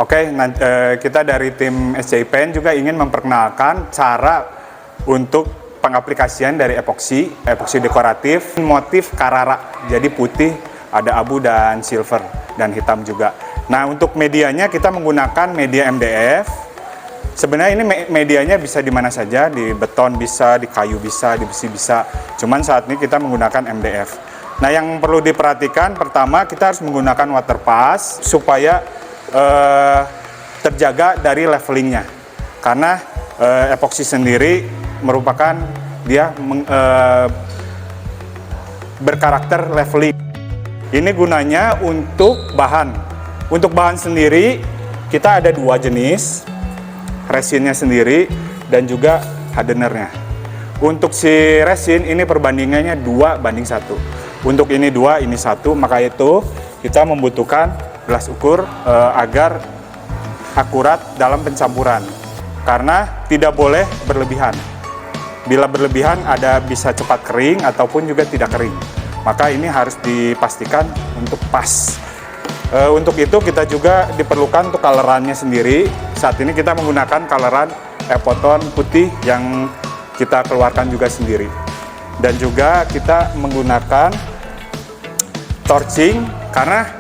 Oke, kita dari tim SCI Paint juga ingin memperkenalkan cara untuk pengaplikasian dari epoksi dekoratif, motif Carrara, jadi putih, ada abu dan silver dan hitam juga. Nah, untuk medianya kita menggunakan media MDF. Sebenarnya ini medianya bisa di mana saja, di beton bisa, di kayu bisa, di besi bisa. Cuman saat ini kita menggunakan MDF. Nah, yang perlu diperhatikan pertama kita harus menggunakan water pass supaya terjaga dari levelingnya, karena epoksi sendiri merupakan dia berkarakter leveling. Ini gunanya untuk bahan. Untuk bahan sendiri kita ada dua jenis, resinnya sendiri dan juga hardenernya. Untuk si resin ini perbandingannya 2:1. Untuk ini 2, ini 1, maka itu kita membutuhkan gelas ukur agar akurat dalam pencampuran, karena tidak boleh berlebihan. Bila berlebihan bisa cepat kering ataupun juga tidak kering, maka ini harus dipastikan untuk pas. Untuk itu kita juga diperlukan untuk colorannya sendiri. Saat ini kita menggunakan coloran Epoton putih yang kita keluarkan juga sendiri, dan juga kita menggunakan torching karena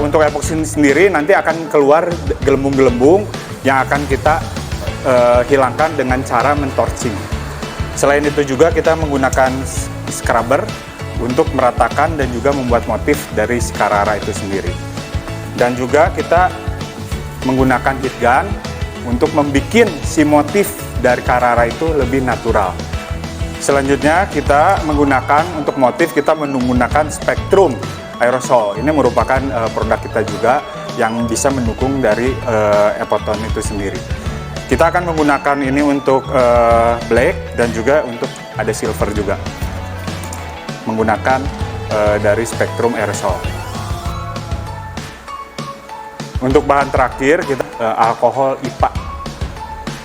untuk epoksi sendiri nanti akan keluar gelembung-gelembung yang akan kita hilangkan dengan cara mentorching. Selain itu juga kita menggunakan scrubber untuk meratakan dan juga membuat motif dari si Carrara itu sendiri. Dan juga kita menggunakan heat gun untuk membuat si motif dari Carrara itu lebih natural. Selanjutnya kita menggunakan untuk motif, kita menggunakan spektrum aerosol. Ini merupakan produk kita juga yang bisa mendukung dari Epoton itu sendiri. Kita akan menggunakan ini untuk black dan juga untuk ada silver juga. Menggunakan dari spektrum aerosol. Untuk bahan terakhir kita alkohol IPA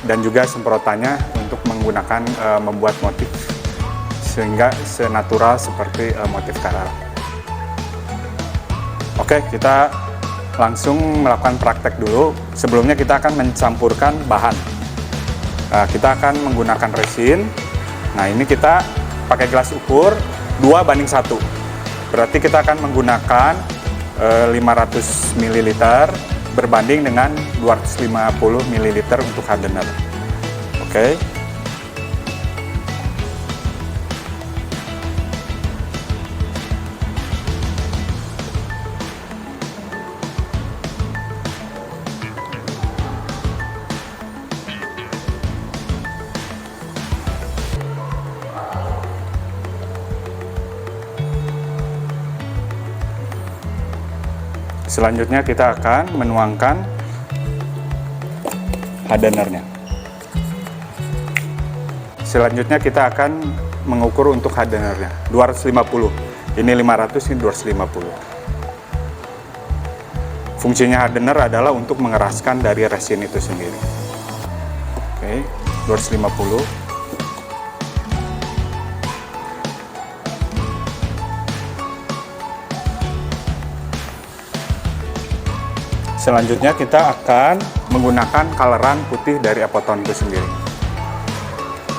dan juga semprotannya untuk menggunakan membuat motif sehingga senatural seperti motif Carrara. Oke, kita langsung melakukan praktek dulu. Sebelumnya kita akan mencampurkan bahan. Kita akan menggunakan resin. Nah, ini kita pakai gelas ukur 2:1. Berarti kita akan menggunakan 500 ml berbanding dengan 250 ml untuk hardener. Oke. Selanjutnya kita akan menuangkan hardenernya. Selanjutnya kita akan mengukur untuk hardenernya 250. Ini 500, ini 250. Fungsinya hardener adalah untuk mengeraskan dari resin itu sendiri. Oke, 250. Selanjutnya kita akan menggunakan coloran putih dari Epoton itu sendiri.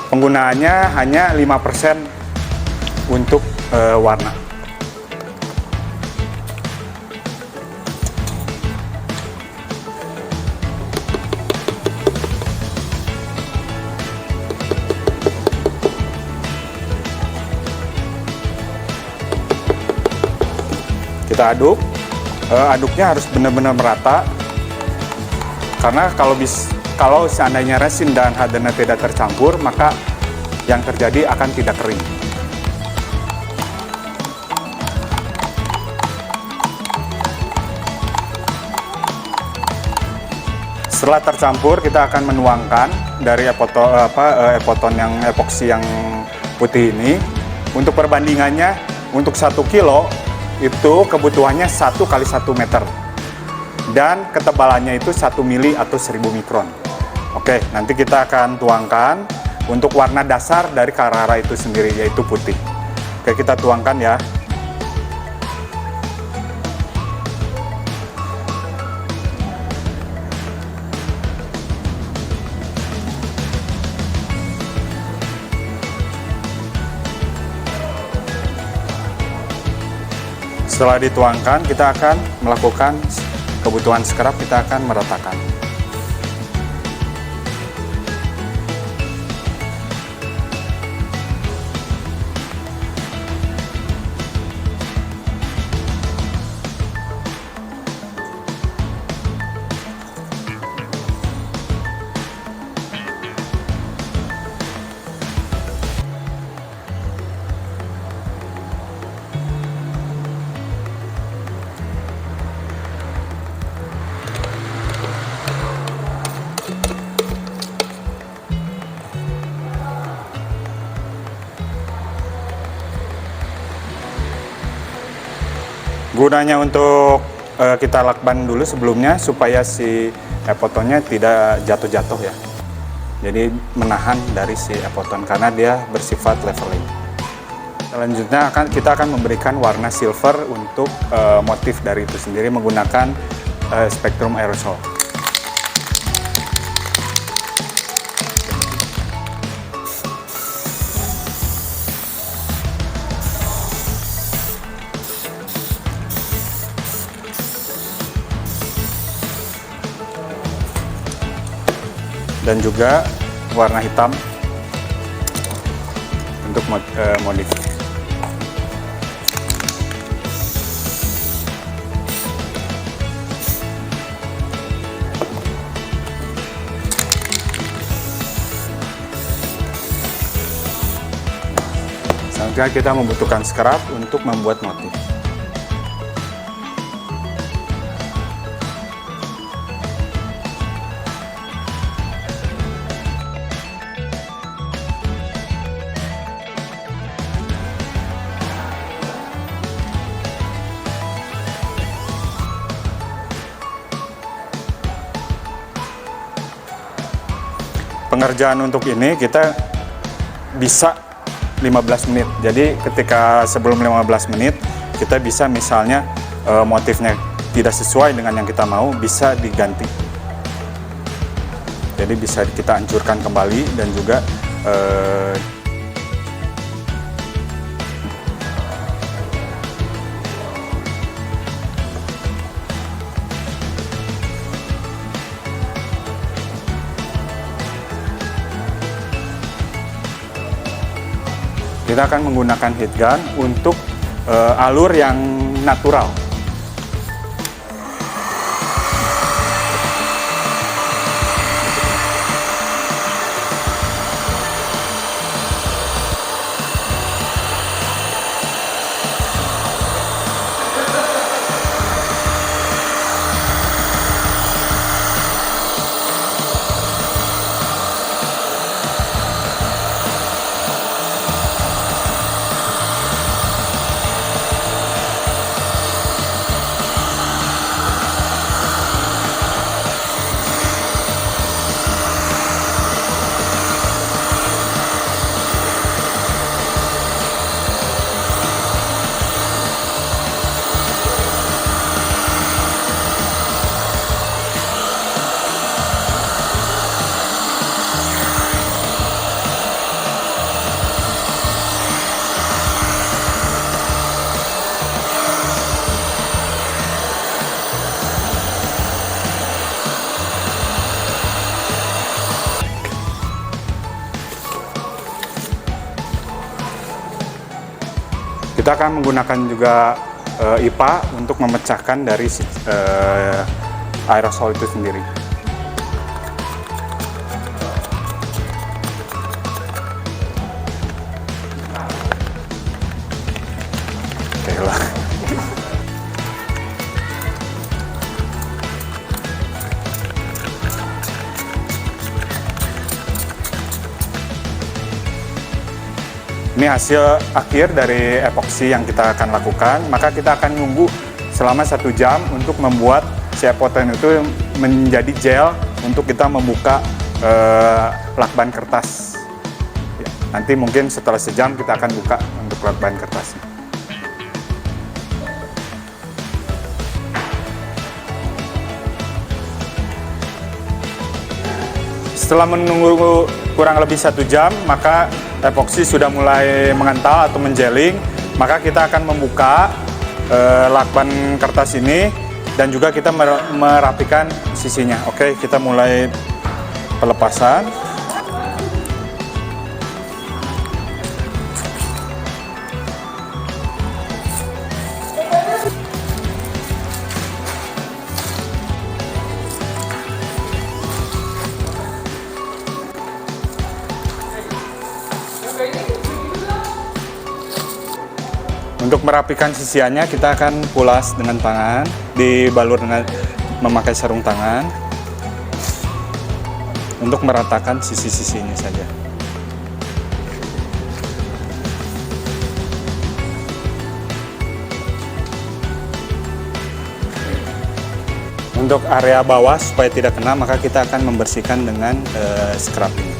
Penggunaannya hanya 5% untuk warna. Kita aduk. Aduknya harus benar-benar merata, karena kalau seandainya resin dan hardener tidak tercampur, maka yang terjadi akan tidak kering. Setelah tercampur, kita akan menuangkan dari Epoton yang epoksi yang putih ini. Untuk perbandingannya, untuk 1 kilo itu kebutuhannya 1 kali 1 meter, dan ketebalannya itu 1 mili atau 1000 mikron. Oke, nanti kita akan tuangkan untuk warna dasar dari Carrara itu sendiri, yaitu putih. Oke, kita tuangkan ya. Setelah dituangkan, kita akan melakukan kebutuhan scrub, kita akan meratakan. Gunanya untuk kita lakban dulu sebelumnya supaya si epotonnya tidak jatuh-jatuh ya. Jadi menahan dari si epoton karena dia bersifat leveling. Selanjutnya kita akan memberikan warna silver untuk motif dari itu sendiri menggunakan spektrum aerosol. Dan juga warna hitam untuk modif. Selanjutnya kita membutuhkan scrub untuk membuat motif. Pengerjaan untuk ini kita bisa 15 menit. Jadi ketika sebelum 15 menit kita bisa misalnya motifnya tidak sesuai dengan yang kita mau, bisa diganti. Jadi bisa kita hancurkan kembali dan juga kita akan menggunakan heat gun untuk alur yang natural. Kita akan menggunakan juga IPA untuk memecahkan dari aerosol itu sendiri. Oke lah. Ini hasil akhir dari epoksi yang kita akan lakukan, maka kita akan nunggu selama 1 jam untuk membuat si epoxy itu menjadi gel untuk kita membuka lakban kertas. Ya, nanti mungkin setelah sejam kita akan buka untuk lakban kertasnya. Setelah menunggu kurang lebih 1 jam, maka epoksi sudah mulai mengental atau menjeling, maka kita akan membuka lakban kertas ini, dan juga kita merapikan sisinya. Oke, kita mulai pelepasan. Untuk merapikan sisiannya, kita akan pulas dengan tangan, dibalur dengan memakai sarung tangan untuk meratakan sisi-sisinya saja. Untuk area bawah supaya tidak kena, maka kita akan membersihkan dengan scrubbing.